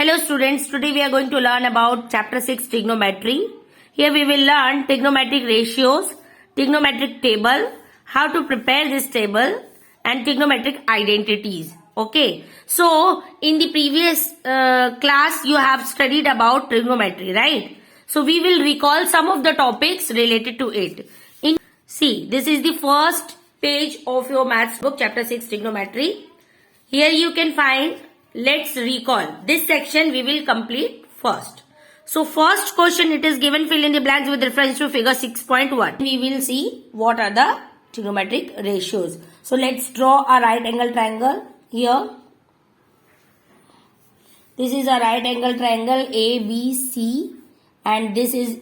Hello students, today we are going to learn about chapter 6 trigonometry. Here we will learn trigonometric ratios, trigonometric table, how to prepare this table and trigonometric identities. Okay, so in the previous class you have studied about trigonometry, right? So we will recall some of the topics related to it. See, this is the first page of your maths book, chapter 6 trigonometry. Here you can find, let's recall. This section we will complete first. So first question it is given, fill in the blanks with reference to figure 6.1. We will see what are the trigonometric ratios. So let's draw a right angle triangle here. This is a right angle triangle ABC and this is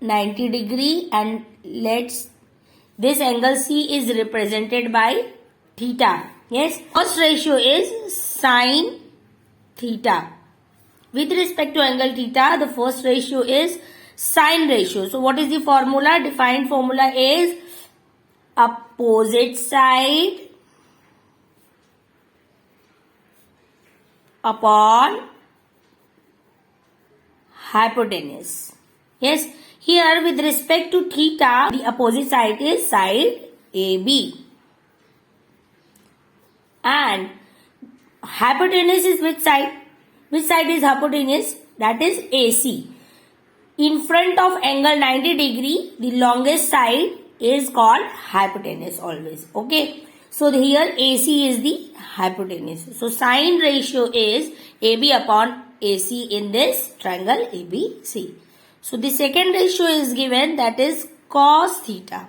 90 degree, and this angle C is represented by theta. Yes, first ratio is sine theta. With respect to angle theta, the first ratio is sine ratio. So what is the formula? Defined formula is opposite side upon hypotenuse. Yes, here with respect to theta, the opposite side is side AB. And hypotenuse is which side? Which side is hypotenuse? That is AC. In front of angle 90 degree, the longest side is called hypotenuse always. Okay. So here AC is the hypotenuse. So sine ratio is AB upon AC in this triangle ABC. So the second ratio is given, that is cos theta.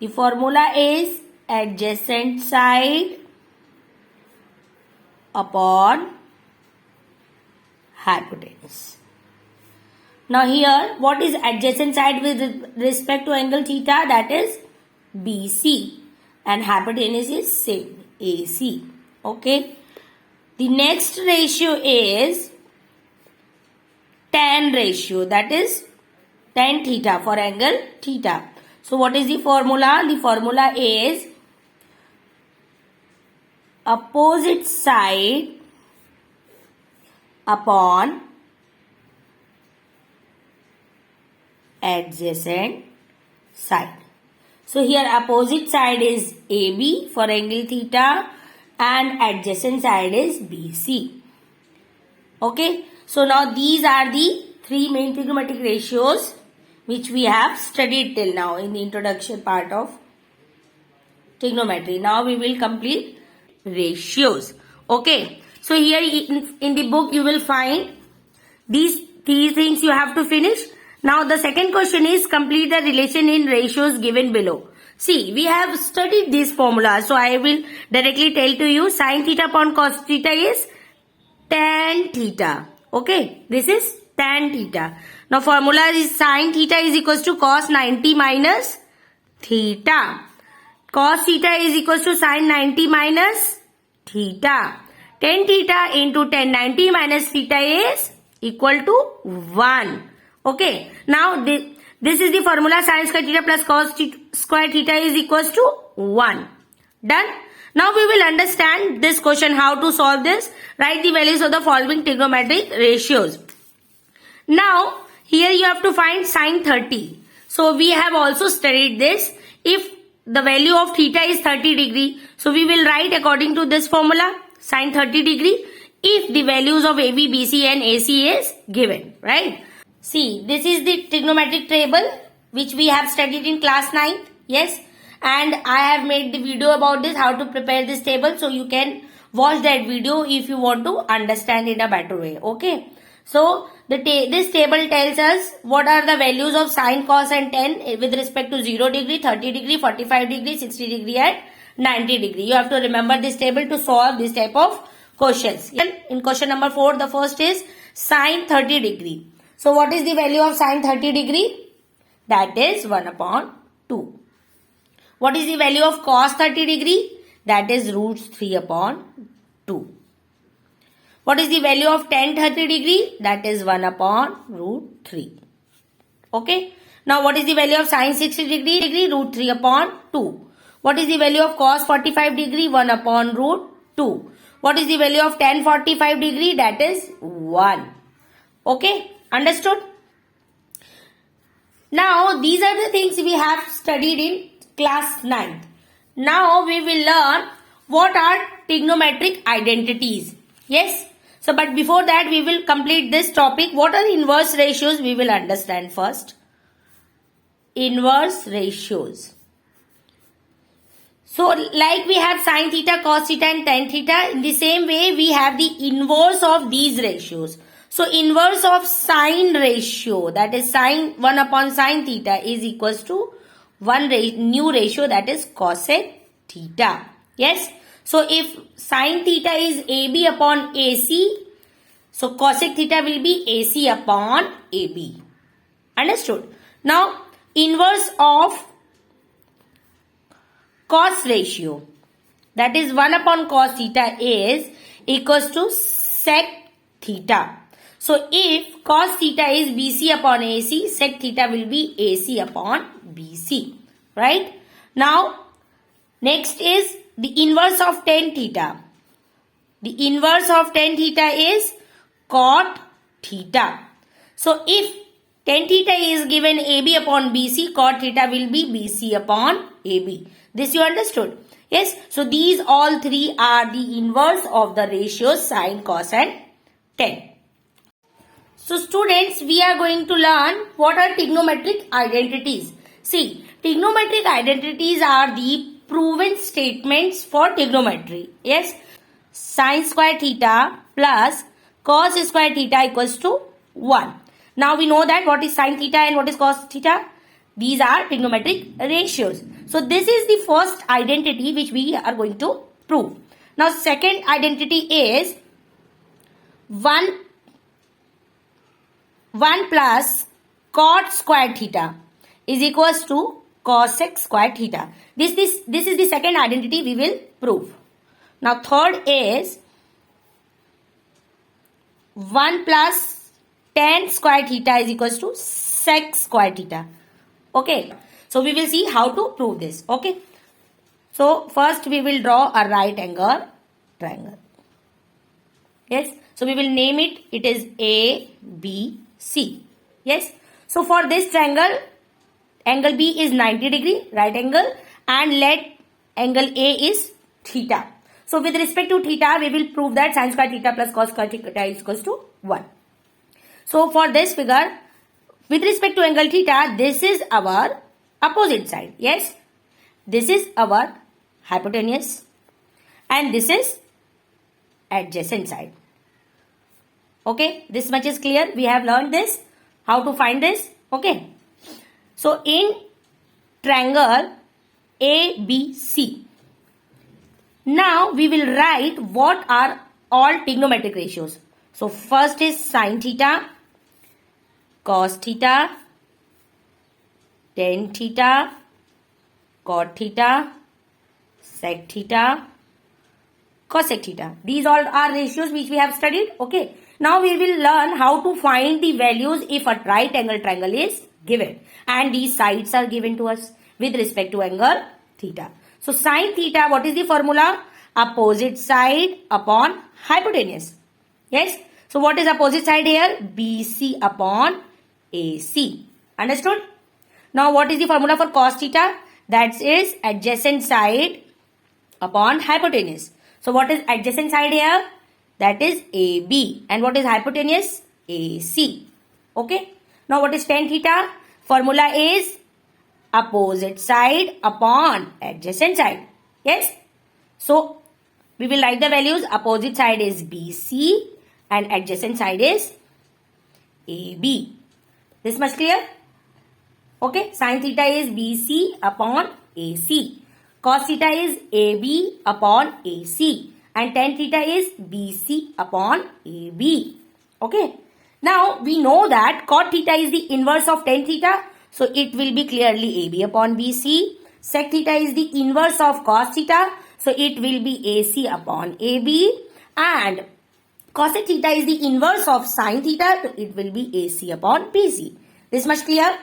The formula is adjacent side upon hypotenuse. Now here, what is adjacent side with respect to angle theta? That is BC, and hypotenuse is same, AC. Okay. The next ratio is tan ratio, that is tan theta for angle theta. So what is the formula? The formula is opposite side upon adjacent side. So here opposite side is AB for angle theta and adjacent side is BC. Okay. So now these are the three main trigonometric ratios which we have studied till now in the introduction part of trigonometry. Now we will complete ratios. Okay. So here in the book you will find these things you have to finish. Now the second question is complete the relation in ratios given below. See, we have studied this formula. So I will directly tell to you, sin theta upon cos theta is tan theta. Okay. This is tan theta. Now formula is sin theta is equals to cos 90 minus theta. Cos theta is equals to sin 90 minus theta. Tan theta into tan 90 minus theta is equal to 1. Okay. Now this is the formula, sin square theta plus cos square theta is equals to 1. Done. Now we will understand this question, how to solve this. Write the values of the following trigonometric ratios. Now here you have to find sin 30. So we have also studied this. If the value of theta is 30 degree, so we will write according to this formula, sin 30 degree, if the values of AB, BC and AC is given, right? See, this is the trigonometric table which we have studied in class 9. Yes. And I have made the video about this, how to prepare this table. So you can watch that video if you want to understand it a better way. Okay. So this table tells us what are the values of sine, cos and tan with respect to 0 degree, 30 degree, 45 degree, 60 degree and 90 degree. You have to remember this table to solve this type of questions. In question number 4, the first is sine 30 degree. So what is the value of sine 30 degree? That is 1 upon 2. What is the value of cos 30 degree? That is root 3 upon 2. What is the value of tan 30 degree? That is 1 upon root 3. Okay. Now what is the value of sin 60 degree? Root 3 upon 2. What is the value of cos 45 degree? 1 upon root 2. What is the value of tan 45 degree? That is 1. Okay, understood? Now, these are the things we have studied in class 9th. Now, we will learn what are trigonometric identities. Yes? So, but before that, we will complete this topic. What are inverse ratios? We will understand first. Inverse ratios. So, like we have sin theta, cos theta and tan theta, in the same way, we have the inverse of these ratios. So, inverse of sine ratio, that is sin 1 upon sin theta is equals to new ratio, that is cosec theta. Yes. So, if sin theta is AB upon AC, so cosec theta will be AC upon AB. Understood? Now, inverse of cos ratio, that is 1 upon cos theta is equals to sec theta. So, if cos theta is BC upon AC, sec theta will be AC upon BC. Right? Now, next is the inverse of tan theta. The inverse of tan theta is cot theta. So, if tan theta is given AB upon BC, cot theta will be BC upon AB. This you understood? Yes. So, these all three are the inverse of the ratios sine, cos and tan. So, students, we are going to learn what are trigonometric identities. See, trigonometric identities are the proven statements for trigonometry. Yes. Sine square theta plus cos square theta equals to 1. Now, we know that what is sine theta and what is cos theta. These are trigonometric ratios. So, this is the first identity which we are going to prove. Now, second identity is 1 plus cot square theta is equals to cosec square theta. This is the second identity we will prove. Now, third is 1 plus tan square theta is equals to sec square theta. Okay. So, we will see how to prove this. Okay. So, first we will draw a right angle triangle. Yes. So, we will name it. It is A, B, C. Yes. So, for this triangle, angle B is 90 degree, right angle, and let angle A is theta. So, with respect to theta, we will prove that sin square theta plus cos square theta is equals to 1. So, for this figure, with respect to angle theta, this is our opposite side. Yes. This is our hypotenuse and this is adjacent side. Okay. This much is clear. We have learned this. How to find this. Okay. So, in triangle ABC, now we will write what are all trigonometric ratios. So, first is sin theta, cos theta, tan theta, cot theta, sec theta, cosec theta. These all are ratios which we have studied. Okay. Now, we will learn how to find the values if a right angle triangle is given. And these sides are given to us with respect to angle theta. So, sin theta, what is the formula? Opposite side upon hypotenuse. Yes. So, what is opposite side here? BC upon AC. Understood? Now, what is the formula for cos theta? That is adjacent side upon hypotenuse. So, what is adjacent side here? That is AB. And what is hypotenuse? AC. Okay. Now, what is tan theta? Formula is opposite side upon adjacent side. Yes. So, we will write the values. Opposite side is BC and adjacent side is AB. This much clear? Okay. Sin theta is BC upon AC. Cos theta is AB upon AC. And tan theta is BC upon AB. Okay. Now, we know that cot theta is the inverse of tan theta. So, it will be clearly AB upon BC. Sec theta is the inverse of cos theta. So, it will be AC upon AB. And cosec theta is the inverse of sin theta. So, it will be AC upon BC. This much clear?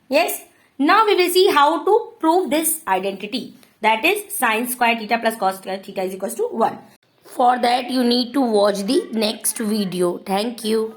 Yes. Now, we will see how to prove this identity. That is sin square theta plus cos square theta is equals to 1. For that, you need to watch the next video. Thank you.